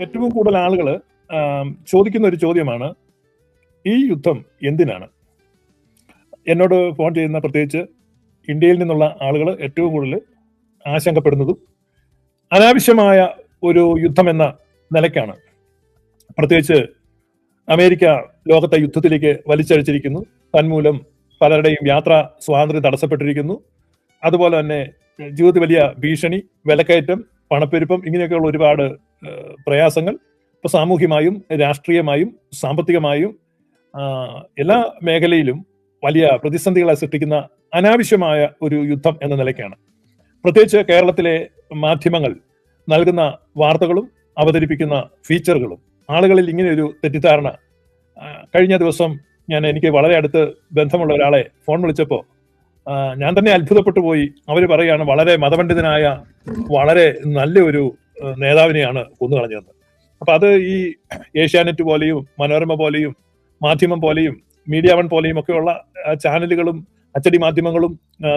ഏറ്റവും കൂടുതൽ ആളുകൾ ചോദിക്കുന്ന ഒരു ചോദ്യമാണ്, ഈ യുദ്ധം എന്തിനാണ്? എന്നോട് ഫോൺ ചെയ്യുന്ന പ്രത്യേകിച്ച് ഇന്ത്യയിൽ നിന്നുള്ള ആളുകൾ ഏറ്റവും കൂടുതൽ ആശങ്കപ്പെടുന്നതും അനാവശ്യമായ ഒരു യുദ്ധം എന്ന നിലയ്ക്കാണ്. പ്രത്യേകിച്ച് അമേരിക്ക ലോകത്തെ യുദ്ധത്തിലേക്ക് വലിച്ചഴിച്ചിരിക്കുന്നു. തന്മൂലം പലരുടെയും യാത്രാ സ്വാതന്ത്ര്യം തടസ്സപ്പെട്ടിരിക്കുന്നു. അതുപോലെ തന്നെ ജീവിതത്തിൽ വലിയ ഭീഷണി, വിലക്കയറ്റം, പണപ്പെരുപ്പം, ഇങ്ങനെയൊക്കെയുള്ള ഒരുപാട് പ്രയാസങ്ങൾ ഇപ്പൊ സാമൂഹ്യമായും രാഷ്ട്രീയമായും സാമ്പത്തികമായും എല്ലാ മേഖലയിലും വലിയ പ്രതിസന്ധികളെ സൃഷ്ടിക്കുന്ന അനാവശ്യമായ ഒരു യുദ്ധം എന്ന നിലയ്ക്കാണ്. പ്രത്യേകിച്ച് കേരളത്തിലെ മാധ്യമങ്ങൾ നൽകുന്ന വാർത്തകളും അവതരിപ്പിക്കുന്ന ഫീച്ചറുകളും ആളുകളിൽ ഇങ്ങനെ ഒരു തെറ്റിദ്ധാരണ. കഴിഞ്ഞ ദിവസം എനിക്ക് വളരെ അടുത്ത് ബന്ധമുള്ള ഒരാളെ ഫോൺ വിളിച്ചപ്പോൾ ഞാൻ തന്നെ അത്ഭുതപ്പെട്ടു പോയി. അവർ പറയുകയാണ്, വളരെ മതപണ്ഡിതനായ വളരെ നല്ലൊരു നേതാവിനെയാണ് കൊന്നുകളഞ്ഞതെന്ന്. അപ്പൊ അത് ഈ ഏഷ്യാനെറ്റ് പോലെയും മനോരമ പോലെയും മാധ്യമം പോലെയും മീഡിയ വൺ പോലെയും ഒക്കെയുള്ള ചാനലുകളും അച്ചടി മാധ്യമങ്ങളും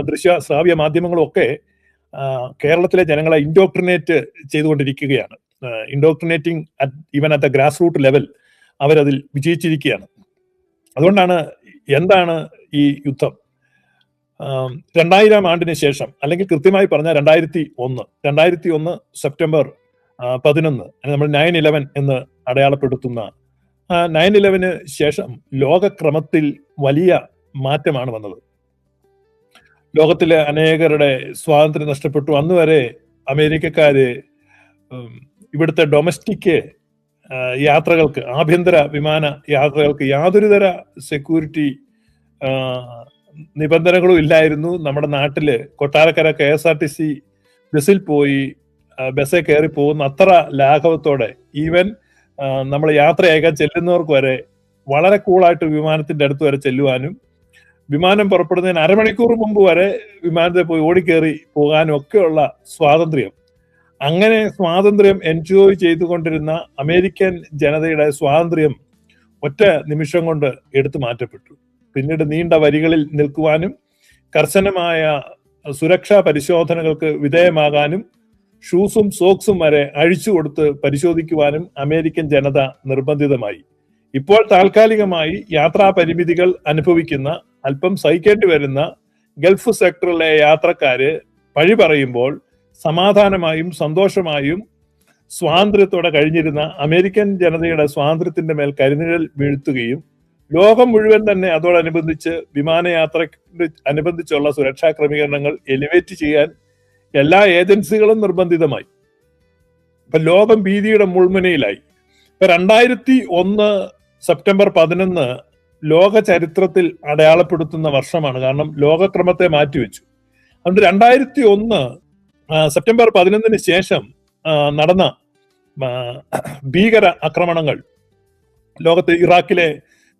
ദൃശ്യ ശ്രാവ്യ മാധ്യമങ്ങളും ഒക്കെ കേരളത്തിലെ ജനങ്ങളെ ഇൻഡോക്ട്രിനേറ്റ് ചെയ്തുകൊണ്ടിരിക്കുകയാണ്. Indoctrinating even at the grass root level അവരതിൽ വിജയിച്ചിരിക്കുകയാണ്. അതുകൊണ്ടാണ് എന്താണ് ഈ യുദ്ധം? 2000 ആണ്ടിന് ശേഷം, അല്ലെങ്കിൽ കൃത്യമായി പറഞ്ഞാൽ 2001 സെപ്റ്റംബർ 11 നമ്മൾ 9/11 എന്ന് അടയാളപ്പെടുത്തുന്ന 9/11 ശേഷം ലോകക്രമത്തിൽ വലിയ മാറ്റമാണ് വന്നത്. ലോകത്തിലെ അനേകരുടെ സ്വാതന്ത്ര്യം നഷ്ടപ്പെട്ടു. അന്ന് വരെ അമേരിക്കക്കാര് ഇവിടുത്തെ ഡൊമസ്റ്റിക് യാത്രകൾക്ക്, ആഭ്യന്തര വിമാന യാത്രകൾക്ക് യാതൊരുതര സെക്യൂരിറ്റി നിബന്ധനകളും ഇല്ലായിരുന്നു. നമ്മുടെ നാട്ടില് കൊട്ടാരക്കര KSRTC ബസ്സിൽ പോയി ബസ്സിൽ കയറി പോകുന്ന അത്ര ലാഘവത്തോടെ, ഈവൻ നമ്മൾ യാത്ര അയക്കാൻ ചെല്ലുന്നവർക്ക് വരെ വളരെ കൂളായിട്ട് വിമാനത്തിന്റെ അടുത്ത് വരെ ചെല്ലുവാനും, വിമാനം പുറപ്പെടുന്നതിന് അരമണിക്കൂർ മുമ്പ് വരെ വിമാനത്തിൽ പോയി ഓടിക്കേറി പോകാനും ഒക്കെയുള്ള സ്വാതന്ത്ര്യം, അങ്ങനെ സ്വാതന്ത്ര്യം എൻജോയ് ചെയ്തുകൊണ്ടിരുന്ന അമേരിക്കൻ ജനതയുടെ സ്വാതന്ത്ര്യം ഒറ്റ നിമിഷം കൊണ്ട് എടുത്തു മാറ്റപ്പെട്ടു. പിന്നീട് നീണ്ട വരികളിൽ നിൽക്കുവാനും കർശനമായ സുരക്ഷാ പരിശോധനകൾക്ക് വിധേയമാകാനും ഷൂസും സോക്സും വരെ അഴിച്ചുകൊടുത്ത് പരിശോധിക്കുവാനും അമേരിക്കൻ ജനത നിർബന്ധിതമായി. ഇപ്പോൾ താൽക്കാലികമായി യാത്രാ പരിമിതികൾ അനുഭവിക്കുന്ന, അല്പം സഹിക്കേണ്ടി വരുന്ന ഗൾഫ് സെക്ടറിലെ യാത്രക്കാര് പഴി പറയുമ്പോൾ സമാധാനമായും സന്തോഷമായും സ്വാതന്ത്ര്യത്തോടെ കഴിഞ്ഞിരുന്ന അമേരിക്കൻ ജനതയുടെ സ്വാതന്ത്ര്യത്തിന്റെ മേൽ കരിനിഴൽ വീഴ്ത്തുകയും ലോകം മുഴുവൻ തന്നെ അതോടനുബന്ധിച്ച് വിമാനയാത്രയ്ക്ക് അനുബന്ധിച്ചുള്ള സുരക്ഷാ ക്രമീകരണങ്ങൾ എലിവേറ്റ് ചെയ്യാൻ എല്ലാ ഏജൻസികളും നിർബന്ധിതമായി. ഇപ്പൊ ലോകം ഭീതിയുടെ മുൾമുനയിലായി. ഇപ്പൊ 2001 സെപ്റ്റംബർ 11 ലോക ചരിത്രത്തിൽ അടയാളപ്പെടുത്തുന്ന വർഷമാണ്. കാരണം ലോകക്രമത്തെ മാറ്റിവെച്ചു. അതുകൊണ്ട് 2001 സെപ്റ്റംബർ 11 ശേഷം നടന്ന ഭീകര ആക്രമണങ്ങൾ, ലോകത്ത് ഇറാഖിലെ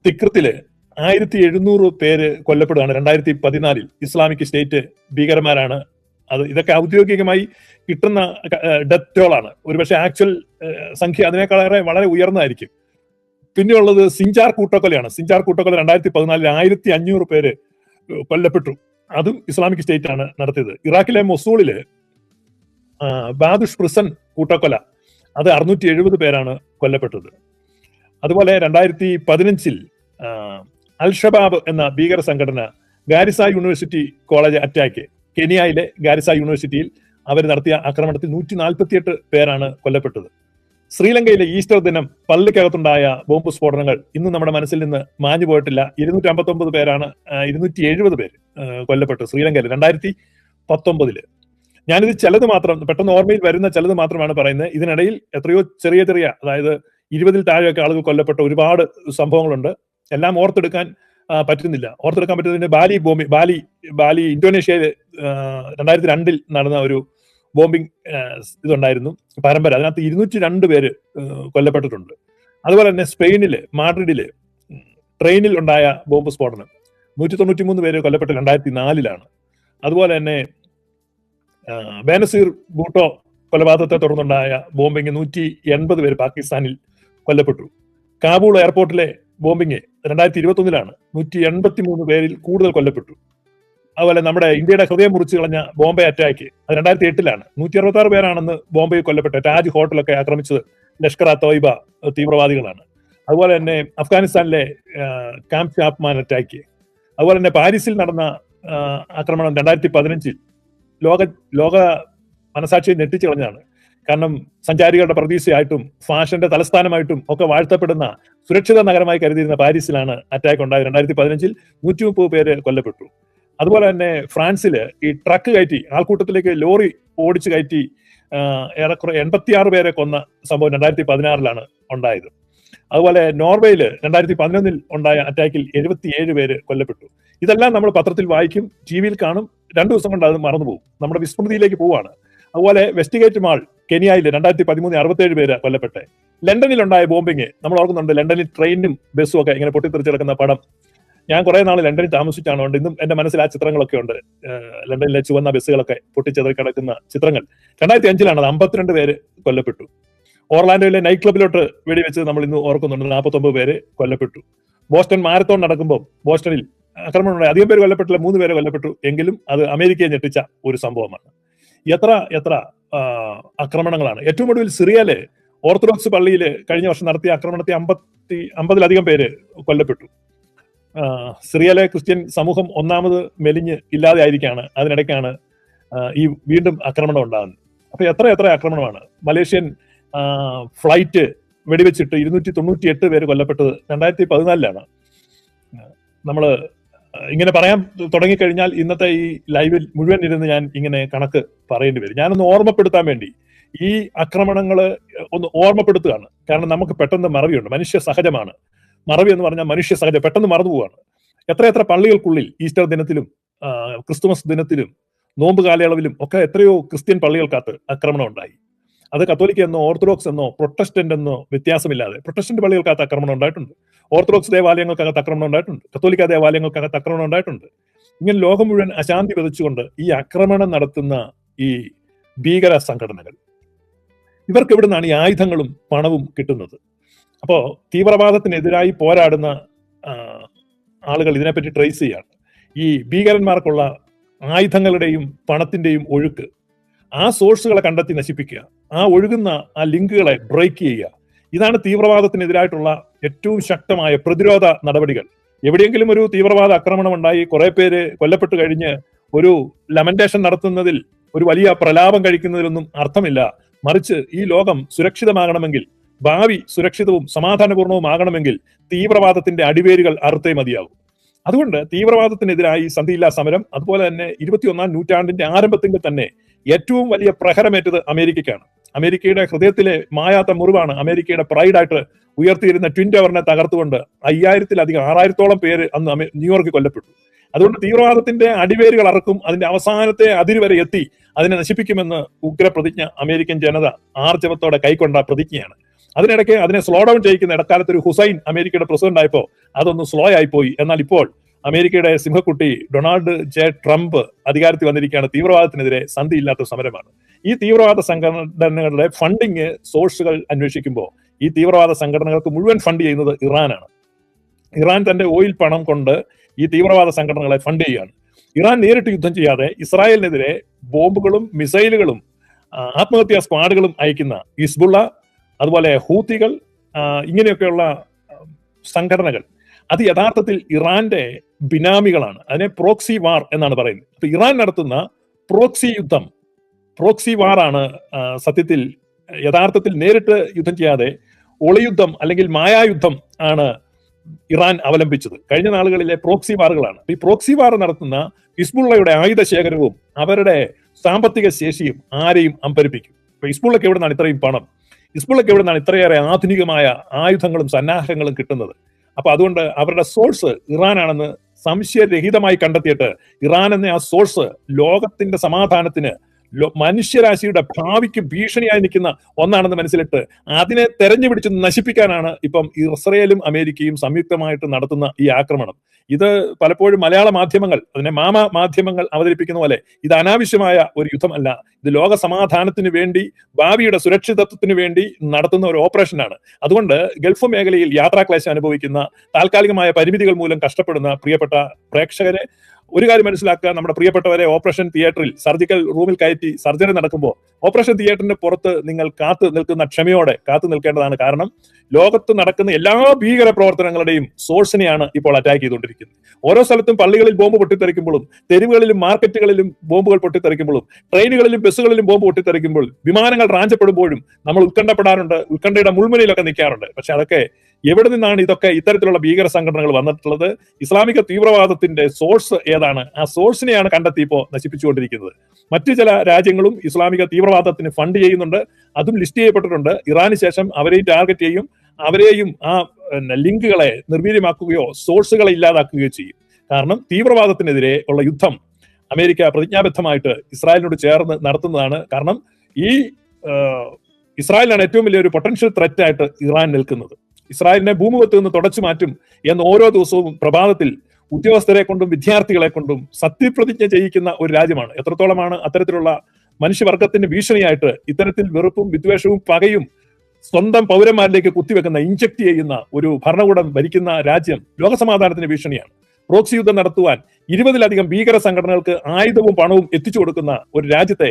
തിക്രത്തില് 1700 പേര് കൊല്ലപ്പെടുകയാണ് 2014 ഇസ്ലാമിക് സ്റ്റേറ്റ് ഭീകരന്മാരാണ്. ഇതൊക്കെ ഔദ്യോഗികമായി കിട്ടുന്ന ഡെത്ത് ടോളാണ്. ഒരുപക്ഷെ ആക്ച്വൽ സംഖ്യ അതിനേക്കാളേറെ വളരെ ഉയർന്നതായിരിക്കും. പിന്നെയുള്ളത് സിഞ്ചാർ കൂട്ടക്കൊലയാണ്. സിഞ്ചാർ കൂട്ടക്കൊല 2014 1500 പേര് കൊല്ലപ്പെട്ടു. അതും ഇസ്ലാമിക് സ്റ്റേറ്റ് ആണ് നടത്തിയത്. ഇറാഖിലെ മൊസൂളില് ബാദുഷ് പ്രിസൺ കൂട്ടക്കൊല, അത് 670 പേരാണ് കൊല്ലപ്പെട്ടത്. അതുപോലെ 2015 അൽ ഷബാബ് എന്ന ഭീകര സംഘടന ഗാരിസ യൂണിവേഴ്സിറ്റി കോളേജ് അറ്റാക്ക്, കെനിയയിലെ ഗാരിസ യൂണിവേഴ്സിറ്റിയിൽ അവർ നടത്തിയ ആക്രമണത്തിൽ 148 പേരാണ് കൊല്ലപ്പെട്ടത്. ശ്രീലങ്കയിലെ ഈസ്റ്റർ ദിനം പള്ളിക്കകത്തുണ്ടായ ബോംബ് സ്ഫോടനങ്ങൾ ഇന്ന് നമ്മുടെ മനസ്സിൽ നിന്ന് മാഞ്ഞു പോയിട്ടില്ല. 259 പേരാണ് 270 പേര് കൊല്ലപ്പെട്ടു ശ്രീലങ്കയിൽ 2019. ഞാനിത് ചിലത് മാത്രം, പെട്ടെന്ന് ഓർമ്മയിൽ വരുന്ന ചിലത് മാത്രമാണ് പറയുന്നത്. ഇതിനിടയിൽ എത്രയോ ചെറിയ അതായത് 20-ൽ താഴെയൊക്കെ ആളുകൾ കൊല്ലപ്പെട്ട ഒരുപാട് സംഭവങ്ങളുണ്ട്. എല്ലാം ഓർത്തെടുക്കാൻ പറ്റുന്നില്ല. ഓർത്തെടുക്കാൻ പറ്റുന്നതിന് ബാലി ഇന്തോനേഷ്യയിൽ 2002 നടന്ന ഒരു ബോംബിംഗ് ഇതുണ്ടായിരുന്നു, പരമ്പര. അതിനകത്ത് 202 പേര് കൊല്ലപ്പെട്ടിട്ടുണ്ട്. അതുപോലെ തന്നെ സ്പെയിനില് മാഡ്രിഡില് ട്രെയിനിൽ ഉണ്ടായ ബോംബ് സ്ഫോടനം 193 പേര് കൊല്ലപ്പെട്ടത് 2004 അതുപോലെ തന്നെ ബേനസീർ ഭൂട്ടോ കൊലപാതകത്തെ തുടർന്നുണ്ടായ ബോംബിംഗ് 180 പേര് പാകിസ്ഥാനിൽ കൊല്ലപ്പെട്ടു. കാബൂൾ എയർപോർട്ടിലെ ബോംബിംഗ് 2021 183 പേരിൽ കൂടുതൽ കൊല്ലപ്പെട്ടു. അതുപോലെ നമ്മുടെ ഇന്ത്യയുടെ ഹൃദയം മുറിച്ചു കളഞ്ഞ ബോംബെ അറ്റാക്ക്, അത് 2008 166 പേരാണെന്ന് ബോംബെയിൽ കൊല്ലപ്പെട്ട താജ് ഹോട്ടലൊക്കെ ആക്രമിച്ചത് ലഷ്കർ തോയ്ബ തീവ്രവാദികളാണ്. അതുപോലെ തന്നെ അഫ്ഗാനിസ്ഥാനിലെ ക്യാമ്പ് ചാപ്മാൻ അറ്റാക്ക്, അതുപോലെ തന്നെ പാരീസിൽ നടന്ന ആക്രമണം 2015 ലോക മനസാക്ഷിയെ ഞെട്ടിച്ചു കളഞ്ഞാണ്. കാരണം സഞ്ചാരികളുടെ പ്രതീക്ഷയായിട്ടും ഫാഷന്റെ തലസ്ഥാനമായിട്ടും ഒക്കെ വാഴ്ത്തപ്പെടുന്ന സുരക്ഷിത നഗരമായി കരുതിയിരുന്ന പാരീസിലാണ് അറ്റാക്ക് ഉണ്ടായത്. 2015 130 പേര് കൊല്ലപ്പെട്ടു. അതുപോലെ തന്നെ ഫ്രാൻസില് ഈ ട്രക്ക് കയറ്റി ആൾക്കൂട്ടത്തിലേക്ക് ലോറി ഓടിച്ചു കയറ്റി ഏറെക്കുറെ 86 പേരെ കൊന്ന സംഭവം 2016 ഉണ്ടായത്. അതുപോലെ നോർവേയില് 2011 ഉണ്ടായ അറ്റാക്കിൽ 77 പേര് കൊല്ലപ്പെട്ടു. ഇതെല്ലാം നമ്മൾ പത്രത്തിൽ വായിക്കും, ടിവിയിൽ കാണും, 2 ദിവസം കൊണ്ട് അത് മറന്നുപോകും, നമ്മുടെ വിസ്മൃതിയിലേക്ക് പോവാണ്. അതുപോലെ വെസ്റ്റിഗേറ്റ് മാൾ കെനിയയിൽ 2013 67 പേര് കൊല്ലപ്പെട്ടെ. ലണ്ടനിൽ ഉണ്ടായ ബോംബിങ് നമ്മൾ ഓർക്കുന്നുണ്ട്. ലണ്ടനിൽ ട്രെയിനും ബസ്സും ഒക്കെ ഇങ്ങനെ പൊട്ടിത്തെറിച്ചെടുക്കുന്ന പടം. ഞാൻ കുറെ നാൾ ലണ്ടനിൽ താമസിച്ചാണ്, ഇന്നും എന്റെ മനസ്സിൽ ആ ചിത്രങ്ങളൊക്കെ ഉണ്ട്. ലണ്ടനിലെ ചുവന്ന ബസ്സുകളൊക്കെ പൊട്ടിച്ചെതറി കിടക്കുന്ന ചിത്രങ്ങൾ. 2005 അത് 52 പേര് കൊല്ലപ്പെട്ടു. ഓർലാൻഡോയിലെ നൈറ്റ് ക്ലബിലോട്ട് വെടിവെച്ച് നമ്മൾ ഇന്ന് ഓർക്കുന്നുണ്ട്, 49 പേര് കൊല്ലപ്പെട്ടു. ബോസ്റ്റൺ മാരത്തോൺ നടക്കുമ്പോൾ ബോസ്റ്റണിൽ ആക്രമണം ഉണ്ടായി, അധികം പേര് കൊല്ലപ്പെട്ടില്ല, 3 പേര് കൊല്ലപ്പെട്ടു. എങ്കിലും അത് അമേരിക്കയെ ഞെട്ടിച്ച ഒരു സംഭവമാണ്. എത്ര ആക്രമണങ്ങളാണ്. ഏറ്റവും ഒടുവിൽ സിറിയയിലെ ഓർത്തഡോക്സ് പള്ളിയിൽ കഴിഞ്ഞ വർഷം നടത്തിയ ആക്രമണത്തിൽ 50-ലധികം പേര് കൊല്ലപ്പെട്ടു. സിറിയയിലെ ക്രിസ്ത്യൻ സമൂഹം ഒന്നാമത് മെലിഞ്ഞ് ഇല്ലാതെ ആയിരിക്കാണ്. അതിനിടയ്ക്കാണ് ഈ വീണ്ടും ആക്രമണം ഉണ്ടാകുന്നത്. അപ്പൊ എത്ര ആക്രമണമാണ്. മലേഷ്യൻ ഫ്ലൈറ്റ് വെടിവെച്ചിട്ട് 298 പേര് കൊല്ലപ്പെട്ടത് 2014 നമ്മൾ ഇങ്ങനെ പറയാൻ തുടങ്ങിക്കഴിഞ്ഞാൽ ഇന്നത്തെ ഈ ലൈവിൽ മുഴുവൻ ഇരുന്ന് ഞാൻ ഇങ്ങനെ കണക്ക് പറയേണ്ടി വരും. ഞാനൊന്ന് ഓർമ്മപ്പെടുത്താൻ വേണ്ടി ഈ ആക്രമണങ്ങള് ഒന്ന് ഓർമ്മപ്പെടുത്തുകയാണ്. കാരണം നമുക്ക് പെട്ടെന്ന് മറവിയുണ്ട്, മനുഷ്യ സഹജമാണ്. മറവി എന്ന് പറഞ്ഞാൽ മനുഷ്യ സഹജം, പെട്ടെന്ന് മറന്നു പോവാണ്. എത്ര പള്ളികൾക്കുള്ളിൽ ഈസ്റ്റർ ദിനത്തിലും ക്രിസ്തുമസ് ദിനത്തിലും നോമ്പ് കാലയളവിലും ഒക്കെ എത്രയോ ക്രിസ്ത്യൻ പള്ളികൾക്കകത്ത് ആക്രമണം ഉണ്ടായി. അത് കത്തോലിക്ക എന്നോ ഓർത്തഡോക്സ് എന്നോ പ്രൊട്ടസ്റ്റന്റ് എന്നോ വ്യത്യാസമില്ലാതെ പ്രൊട്ടസ്റ്റന്റ് പള്ളികൾക്കകത്ത് ആക്രമണം ഉണ്ടായിട്ടുണ്ട്, ഓർത്തഡോക്സ് ദേവാലയങ്ങൾക്കകത്ത് ആക്രമണം ഉണ്ടായിട്ടുണ്ട്, കത്തോലിക്ക ദേവാലയങ്ങൾക്കകത്ത് ആക്രമണം ഉണ്ടായിട്ടുണ്ട്. ഇങ്ങനെ ലോകം മുഴുവൻ അശാന്തി വിതച്ചുകൊണ്ട് ഈ ആക്രമണം നടത്തുന്ന ഈ ഭീകര സംഘടനകൾ, ഇവർക്ക് എവിടെ നിന്നാണ് ഈ ആയുധങ്ങളും പണവും കിട്ടുന്നത്? അപ്പോ തീവ്രവാദത്തിനെതിരായി പോരാടുന്ന ആളുകൾ ഇതിനെപ്പറ്റി ട്രേസ് ചെയ്യാണ്. ഈ ഭീകരന്മാർക്കുള്ള ആയുധങ്ങളുടെയും പണത്തിന്റെയും ഒഴുക്ക്, ആ സോഴ്സുകളെ കണ്ടെത്തി നശിപ്പിക്കുക, ആ ഒഴുകുന്ന ആ ലിങ്കുകളെ ബ്രേക്ക് ചെയ്യുക. ഇതാണ് തീവ്രവാദത്തിനെതിരായിട്ടുള്ള ഏറ്റവും ശക്തമായ പ്രതിരോധ നടപടികൾ. എവിടെയെങ്കിലും ഒരു തീവ്രവാദ ആക്രമണം ഉണ്ടായി കുറെ പേര് കൊല്ലപ്പെട്ടു കഴിഞ്ഞ് ഒരു ലമന്റേഷൻ നടത്തുന്നതിൽ, ഒരു വലിയ പ്രലാപം കഴിക്കുന്നതിലൊന്നും അർത്ഥമില്ല. മറിച്ച് ഈ ലോകം സുരക്ഷിതമാകണമെങ്കിൽ, ഭാവി സുരക്ഷിതവും സമാധാനപൂർണവും ആകണമെങ്കിൽ തീവ്രവാദത്തിന്റെ അടിവേരുകൾ അറുത്തേ മതിയാകും. അതുകൊണ്ട് തീവ്രവാദത്തിനെതിരായി സന്ധിയില്ലാ സമരം, അതുപോലെ തന്നെ 21-ാം നൂറ്റാണ്ടിന്റെ ആരംഭത്തിൽ തന്നെ ഏറ്റവും വലിയ പ്രഹരമേറ്റത് അമേരിക്കയ്ക്കാണ്. അമേരിക്കയുടെ ഹൃദയത്തിലെ മായാത്ത മുറിവാണ് അമേരിക്കയുടെ പ്രൈഡായിട്ട് ഉയർത്തിയിരുന്ന ട്വിൻ ടവറിനെ തകർത്തുകൊണ്ട് 5000-ലധികം 6000-ഓളം പേര് അന്ന് ന്യൂയോർക്കിൽ കൊല്ലപ്പെട്ടു. അതുകൊണ്ട് തീവ്രവാദത്തിന്റെ അടിവേരുകൾ അറക്കും, അതിന്റെ അവസാനത്തെ അതിര് വരെ എത്തി അതിനെ നശിപ്പിക്കുമെന്ന് ഉഗ്രപ്രതിജ്ഞ അമേരിക്കൻ ജനത ആർജവത്തോടെ കൈക്കൊണ്ട പ്രതിജ്ഞയാണ്. അതിനിടയ്ക്ക് അതിനെ സ്ലോ ഡൗൺ ചെയ്യിക്കുന്ന ഇടക്കാലത്ത് ഒരു ഹുസൈൻ അമേരിക്കയുടെ പ്രസിഡന്റ് ആയപ്പോൾ അതൊന്ന് സ്ലോ ആയിപ്പോയി. എന്നാൽ ഇപ്പോൾ അമേരിക്കയുടെ സിംഹക്കുട്ടി ഡൊണാൾഡ് ജെ ട്രംപ് അധികാരത്തിൽ വന്നിരിക്കുകയാണ്. തീവ്രവാദത്തിനെതിരെ സന്ധിയില്ലാത്ത സമരമാണ്. ഈ തീവ്രവാദ സംഘടനകളുടെ ഫണ്ടിങ് സോഴ്സുകൾ അന്വേഷിക്കുമ്പോൾ ഈ തീവ്രവാദ സംഘടനകൾക്ക് മുഴുവൻ ഫണ്ട് ചെയ്യുന്നത് ഇറാനാണ്. ഇറാൻ തന്റെ ഓയിൽ പണം കൊണ്ട് ഈ തീവ്രവാദ സംഘടനകളെ ഫണ്ട് ചെയ്യുകയാണ്. ഇറാൻ നേരിട്ട് യുദ്ധം ചെയ്യാതെ ഇസ്രായേലിനെതിരെ ബോംബുകളും മിസൈലുകളും ആത്മഹത്യാ സ്ക്വാഡുകളും അയക്കുന്ന ഹിസ്ബുള്ള, അതുപോലെ ഹൂത്തികൾ, ഇങ്ങനെയൊക്കെയുള്ള സംഘടനകൾ അത് യഥാർത്ഥത്തിൽ ഇറാന്റെ ബിനാമികളാണ്. അതിനെ പ്രോക്സി വാർ എന്നാണ് പറയുന്നത്. അപ്പൊ ഇറാൻ നടത്തുന്ന പ്രോക്സി യുദ്ധം, പ്രോക്സി വാർ ആണ് സത്യത്തിൽ യഥാർത്ഥത്തിൽ നേരിട്ട് യുദ്ധം ചെയ്യാതെ ഒളിയുദ്ധം അല്ലെങ്കിൽ മായായുദ്ധം ആണ് ഇറാൻ അവലംബിച്ചത്. കഴിഞ്ഞ നാളുകളിലെ പ്രോക്സി വാറുകളാണ്. ഈ പ്രോക്സി വാർ നടത്തുന്ന ഹിസ്ബുള്ളയുടെ ആയുധ ശേഖരവും അവരുടെ സാമ്പത്തിക ശേഷിയും ആരെയും അമ്പരിപ്പിക്കും. ഇപ്പൊ ഹിസ്ബുള്ളക്ക് എവിടെ നിന്നാണ് ഇത്രയും പണം? ഹിസ്ബുള്ളക്ക് എവിടെ നിന്നാണ് ഇത്രയേറെ ആധുനികമായ ആയുധങ്ങളും സന്നാഹങ്ങളും കിട്ടുന്നത്? അപ്പൊ അതുകൊണ്ട് അവരുടെ സോഴ്സ് ഇറാനാണെന്ന് സംശയരഹിതമായി കണ്ടെത്തിയിട്ട് ഇറാൻ എന്ന ആ സോഴ്സ് ലോകത്തിന്റെ സമാധാനത്തിന്, മനുഷ്യരാശിയുടെ ഭാവിക്ക് ഭീഷണിയായി നിൽക്കുന്ന ഒന്നാണെന്ന് മനസ്സിലിട്ട് അതിനെ തെരഞ്ഞു പിടിച്ച് നശിപ്പിക്കാനാണ് ഇപ്പം ഇസ്രയേലും അമേരിക്കയും സംയുക്തമായിട്ട് നടത്തുന്ന ഈ ആക്രമണം. ഇത് പലപ്പോഴും മലയാള മാധ്യമങ്ങൾ, അതിനെ മാധ്യമങ്ങൾ അവതരിപ്പിക്കുന്ന പോലെ ഇത് അനാവശ്യമായ ഒരു യുദ്ധമല്ല. ഇത് ലോക സമാധാനത്തിന് വേണ്ടി, ഭാവിയുടെ സുരക്ഷിതത്വത്തിന് വേണ്ടി നടത്തുന്ന ഒരു ഓപ്പറേഷനാണ്. അതുകൊണ്ട് ഗൾഫ് മേഖലയിൽ യാത്രാക്ലേശം അനുഭവിക്കുന്ന, താൽക്കാലികമായ പരിമിതികൾ മൂലം കഷ്ടപ്പെടുന്ന പ്രിയപ്പെട്ട പ്രേക്ഷകരെ ഒരു കാര്യം മനസ്സിലാക്കുക, നമ്മുടെ പ്രിയപ്പെട്ടവരെ ഓപ്പറേഷൻ തിയേറ്ററിൽ സർജിക്കൽ റൂമിൽ കയറ്റി സർജറി നടക്കുമ്പോൾ ഓപ്പറേഷൻ തിയേറ്ററിന്റെ പുറത്ത് നിങ്ങൾ കാത്തു നിൽക്കുന്ന ക്ഷമയോടെ കാത്തു നിൽക്കേണ്ടതാണ്. കാരണം ലോകത്ത് നടക്കുന്ന എല്ലാ ഭീകര പ്രവർത്തനങ്ങളുടെയും സോഴ്സിനെയാണ് ഇപ്പോൾ അറ്റാക്ക് ചെയ്തുകൊണ്ടിരിക്കുന്നത്. ഓരോ സ്ഥലത്തും പള്ളികളിൽ ബോംബ് പൊട്ടിത്തെറിക്കുമ്പോഴും, തെരുവുകളിലും മാർക്കറ്റുകളിലും ബോംബുകൾ പൊട്ടിത്തെറിക്കുമ്പോഴും, ട്രെയിനുകളിലും ബസ്സുകളിലും ബോംബ് പൊട്ടിത്തെറിക്കുമ്പോൾ, വിമാനങ്ങൾ റാഞ്ചപ്പെടുമ്പോഴും നമ്മൾ ഉത്കണ്ഠപ്പെടാറുണ്ട്, ഉത്കണ്ഠയുടെ മുൾമുനയിലൊക്കെ നിൽക്കാറുണ്ട്. പക്ഷെ അതൊക്കെ എവിടെ നിന്നാണ് ഇത്തരത്തിലുള്ള ഭീകര സംഘടനകൾ വന്നിട്ടുള്ളത്? ഇസ്ലാമിക തീവ്രവാദത്തിന്റെ സോഴ്സ് ഏതാണ്? ആ സോഴ്സിനെയാണ് കണ്ടെത്തി ഇപ്പോൾ നശിപ്പിച്ചുകൊണ്ടിരിക്കുന്നത്. മറ്റു ചില രാജ്യങ്ങളും ഇസ്ലാമിക തീവ്രവാദത്തിന് ഫണ്ട് ചെയ്യുന്നുണ്ട്, അതും ലിസ്റ്റ് ചെയ്യപ്പെട്ടിട്ടുണ്ട്. ഇറാന് ശേഷം അവരെയും ടാർഗറ്റ് ചെയ്യും, അവരെയും ആ ലിങ്കുകളെ നിർവീര്യമാക്കുകയോ സോഴ്സുകളെ ഇല്ലാതാക്കുകയോ ചെയ്യും. കാരണം തീവ്രവാദത്തിനെതിരെ ഉള്ള യുദ്ധം അമേരിക്ക പ്രതിജ്ഞാബദ്ധമായിട്ട് ഇസ്രായേലിനോട് ചേർന്ന് നടത്തുന്നതാണ്. കാരണം ഈ ഇസ്രായേലിനാണ് ഏറ്റവും വലിയൊരു പൊട്ടൻഷ്യൽ ത്രെറ്റ് ആയിട്ട് ഇറാൻ നിൽക്കുന്നത്. ഇസ്രായേലിനെ ഭൂമുഖത്ത് നിന്ന് തുടച്ചു മാറ്റും എന്ന് ഓരോ ദിവസവും പ്രഭാതത്തിൽ ഉദ്യോഗസ്ഥരെ കൊണ്ടും വിദ്യാർത്ഥികളെ കൊണ്ടും സത്യപ്രതിജ്ഞ ചെയ്യിക്കുന്ന ഒരു രാജ്യമാണ്. എത്രത്തോളമാണ് അത്തരത്തിലുള്ള മനുഷ്യവർഗത്തിന് ഭീഷണിയായിട്ട് ഇത്തരത്തിൽ വെറുപ്പും വിദ്വേഷവും പകയും സ്വന്തം പൗരന്മാരിലേക്ക് കുത്തിവെക്കുന്ന, ഇഞ്ചക്ട് ചെയ്യുന്ന ഒരു ഭരണകൂടം ഭരിക്കുന്ന രാജ്യം ലോകസമാധാനത്തിന് ഭീഷണിയാണ്. പ്രോക്സി യുദ്ധം നടത്തുവാൻ 20-ലധികം ഭീകര സംഘടനകൾക്ക് ആയുധവും പണവും എത്തിച്ചു കൊടുക്കുന്ന ഒരു രാജ്യത്തെ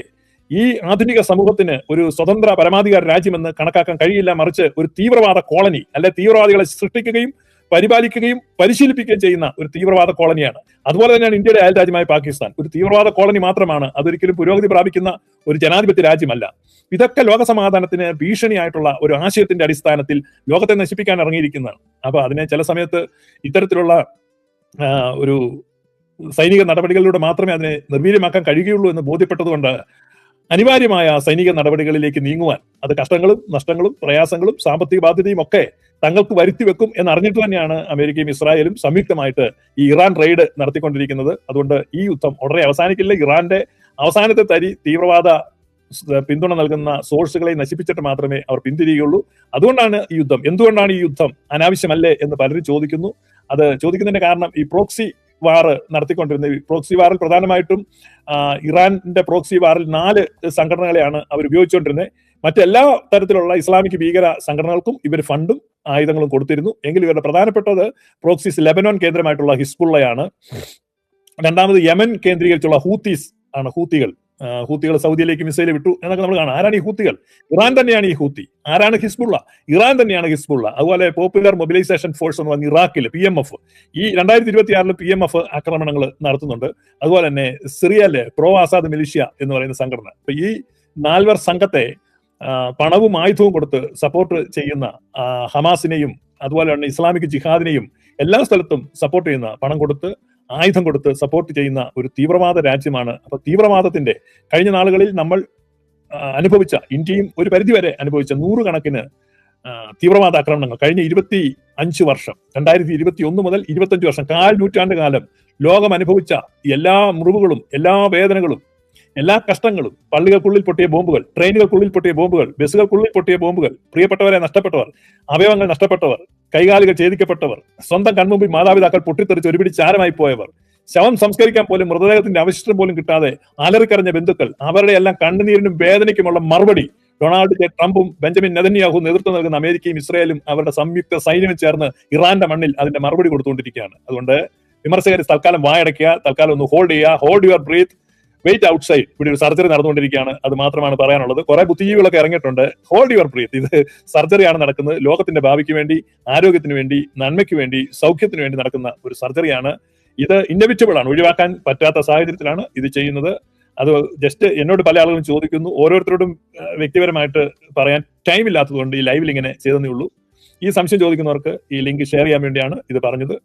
ഈ ആധുനിക സമൂഹത്തിന് ഒരു സ്വതന്ത്ര പരമാധികാര രാജ്യമെന്ന് കണക്കാക്കാൻ കഴിയില്ല. മറിച്ച് ഒരു തീവ്രവാദ കോളനി, അല്ലെ തീവ്രവാദികളെ സൃഷ്ടിക്കുകയും പരിപാലിക്കുകയും പരിശീലിപ്പിക്കുകയും ചെയ്യുന്ന ഒരു തീവ്രവാദ കോളനിയാണ്. അതുപോലെ തന്നെയാണ് ഇന്ത്യയുടെ അയൽ രാജ്യമായ പാകിസ്ഥാൻ. ഒരു തീവ്രവാദ കോളനി മാത്രമാണ്, അതൊരിക്കലും പുരോഗതി പ്രാപിക്കുന്ന ഒരു ജനാധിപത്യ രാജ്യമല്ല. ഇതൊക്കെ ലോകസമാധാനത്തിന് ഭീഷണിയായിട്ടുള്ള ഒരു ആശയത്തിന്റെ അടിസ്ഥാനത്തിൽ ലോകത്തെ നശിപ്പിക്കാൻ ഇറങ്ങിയിരിക്കുന്നതാണ്. അപ്പൊ അതിനെ ചില സമയത്ത് ഇത്തരത്തിലുള്ള ഒരു സൈനിക നടപടികളിലൂടെ മാത്രമേ അതിനെ നിർവീര്യമാക്കാൻ കഴിയുകയുള്ളൂ എന്ന് ബോധ്യപ്പെട്ടതുകൊണ്ട് അനിവാര്യമായ സൈനിക നടപടികളിലേക്ക് നീങ്ങുവാൻ, അത് കഷ്ടങ്ങളും നഷ്ടങ്ങളും പ്രയാസങ്ങളും സാമ്പത്തിക ബാധ്യതയും ഒക്കെ തങ്ങൾക്ക് വരുത്തി വെക്കും എന്നറിഞ്ഞിട്ട് തന്നെയാണ് അമേരിക്കയും ഇസ്രായേലും സംയുക്തമായിട്ട് ഈ ഇറാൻ റെയ്ഡ് നടത്തിക്കൊണ്ടിരിക്കുന്നത്. അതുകൊണ്ട് ഈ യുദ്ധം ഉടനെ അവസാനിക്കില്ല. ഇറാന്റെ അവസാനത്തെ തരി തീവ്രവാദ പിന്തുണ നൽകുന്ന സോഴ്സുകളെ നശിപ്പിച്ചിട്ട് മാത്രമേ അവർ പിന്തിരിയുകയുള്ളൂ. അതുകൊണ്ടാണ് ഈ യുദ്ധം, എന്തുകൊണ്ടാണ് ഈ യുദ്ധം അനാവശ്യമല്ലേ എന്ന് പലരും ചോദിക്കുന്നു. അത് ചോദിക്കുന്നതിന്റെ കാരണം ഈ പ്രോക്സി വാർ നടത്തിക്കൊണ്ടിരുന്ന പ്രോക്സി വാറിൽ പ്രധാനമായിട്ടും ഇറാന്റെ പ്രോക്സി വാറിൽ 4 സംഘടനകളെയാണ് അവർ ഉപയോഗിച്ചുകൊണ്ടിരുന്നത്. മറ്റെല്ലാ തരത്തിലുള്ള ഇസ്ലാമിക് ഭീകര സംഘടനകൾക്കും ഇവർ ഫണ്ടും ആയുധങ്ങളും കൊടുത്തിരുന്നു. എങ്കിലും ഇവരുടെ പ്രധാനപ്പെട്ടത് പ്രോക്സിസ് ലെബനോൻ കേന്ദ്രമായിട്ടുള്ള ഹിസ്ബുള്ളയാണ്. രണ്ടാമത് യമൻ കേന്ദ്രീകരിച്ചുള്ള ഹൂത്തീസ് ആണ്. ഹൂത്തികൾ സൗദിയിലേക്ക് മിസൈൽ വിട്ടു എന്നൊക്കെ നമ്മൾ കാണാം. ആരാണ് ഈ ഹൂത്തികൾ? ഇറാൻ തന്നെയാണ് ഈ ഹൂത്തി. ആരാണ് ഹിസ്ബുള്ള? ഇറാൻ തന്നെയാണ് ഹിസ്ബുള്ള. അതുപോലെ പോപ്പുലർ മൊബിലൈസേഷൻ ഫോഴ്സ് എന്ന് പറഞ്ഞ ഇറാഖിൽ PMF ഈ 2026 PMF ആക്രമണങ്ങൾ നടത്തുന്നുണ്ട്. അതുപോലെ തന്നെ സിറിയയിലെ പ്രോ ആസാദ് മിലിഷ്യ എന്ന് പറയുന്ന സംഘടന. അപ്പൊ ഈ 4 സംഘത്തെ പണവും ആയുധവും കൊടുത്ത് സപ്പോർട്ട് ചെയ്യുന്ന ഹമാസിനെയും അതുപോലെ തന്നെ ഇസ്ലാമിക് ജിഹാദിനെയും എല്ലാ സ്ഥലത്തും സപ്പോർട്ട് ചെയ്യുന്ന, പണം കൊടുത്ത് ആയുധം കൊടുത്ത് സപ്പോർട്ട് ചെയ്യുന്ന ഒരു തീവ്രവാദ രാജ്യമാണ്. അപ്പൊ തീവ്രവാദത്തിന്റെ കഴിഞ്ഞ നാളുകളിൽ നമ്മൾ അനുഭവിച്ച, ഇന്ത്യയും ഒരു പരിധിവരെ അനുഭവിച്ച 100 കണക്കിന് തീവ്രവാദ ആക്രമണങ്ങൾ കഴിഞ്ഞ 25 വർഷം, 2021 മുതൽ 25 വർഷം, 1/4 നൂറ്റാണ്ട് കാലം ലോകം അനുഭവിച്ച എല്ലാ മുറിവുകളും, എല്ലാ വേദനകളും, എല്ലാ കഷ്ടങ്ങളും, പള്ളികൾക്കുള്ളിൽ പൊട്ടിയ ബോംബുകൾ, ട്രെയിനുകൾക്കുള്ളിൽ പൊട്ടിയ ബോംബുകൾ, ബസ്സുകൾക്കുള്ളിൽ പൊട്ടിയ ബോംബുകൾ, പ്രിയപ്പെട്ടവരെ നഷ്ടപ്പെട്ടവർ, അവയവങ്ങൾ നഷ്ടപ്പെട്ടവർ, കൈകാലുകൾ ഛേദിക്കപ്പെട്ടവർ, സ്വന്തം കൺമുമ്പിൽ മാതാപിതാക്കൾ പൊട്ടിത്തെറിച്ച് ഒരുപിടി ചാരമായി പോയവർ, ശവം സംസ്കരിക്കാൻ പോലും മൃതദേഹത്തിന്റെ അവശിഷ്ടം പോലും കിട്ടാതെ അലറിക്കറിഞ്ഞ ബന്ധുക്കൾ, അവരുടെ എല്ലാം കണ്ണുനീരിനും വേദനയ്ക്കുമുള്ള മറുപടി ഡൊണാൾഡ് ജെ ട്രംപും ബെഞ്ചമിൻ നെതന്യാഹു നേതൃത്വം നൽകുന്ന അമേരിക്കയും ഇസ്രായേലും അവരുടെ സംയുക്ത സൈന്യവും ചേർന്ന് ഇറാന്റെ മണ്ണിൽ അതിന്റെ മറുപടി കൊടുത്തുകൊണ്ടിരിക്കുകയാണ്. അതുകൊണ്ട് വിമർശകർ തൽക്കാലം വായടയ്ക്കുക, തൽക്കാലം ഒന്ന് ഹോൾഡ് ചെയ്യുക, hold your breath, wait outside. ഇവിടെ ഒരു സർജറി നടന്നുകൊണ്ടിരിക്കുകയാണ്, അത് മാത്രമാണ് പറയാനുള്ളത്. കുറെ ബുദ്ധിജീവികളൊക്കെ ഇറങ്ങിയിട്ടുണ്ട്. Hold your breath. ഇത് സർജറിയാണ് നടക്കുന്നത്. ലോകത്തിന്റെ ഭാവിക്ക് വേണ്ടി, ആരോഗ്യത്തിന് വേണ്ടി, നന്മയ്ക്ക് വേണ്ടി, സൗഖ്യത്തിന് വേണ്ടി നടക്കുന്ന ഒരു സർജറിയാണ്. ഇത് ഇന്നവിറ്റബിൾ ആണ്, ഒഴിവാക്കാൻ പറ്റാത്ത സാഹചര്യത്തിലാണ് ഇത് ചെയ്യുന്നത്. അത് ജസ്റ്റ് എന്നോട് പല ആളുകളും ചോദിക്കുന്നു, ഓരോരുത്തരോടും വ്യക്തിപരമായിട്ട് പറയാൻ ടൈം ഇല്ലാത്തതുകൊണ്ട് ഈ ലൈവിൽ ഇങ്ങനെ ചെയ്തതേ ഉള്ളൂ. ഈ സംശയം ചോദിക്കുന്നവർക്ക് ഈ ലിങ്ക് ഷെയർ ചെയ്യാൻ വേണ്ടിയാണ് ഇത് പറഞ്ഞത്.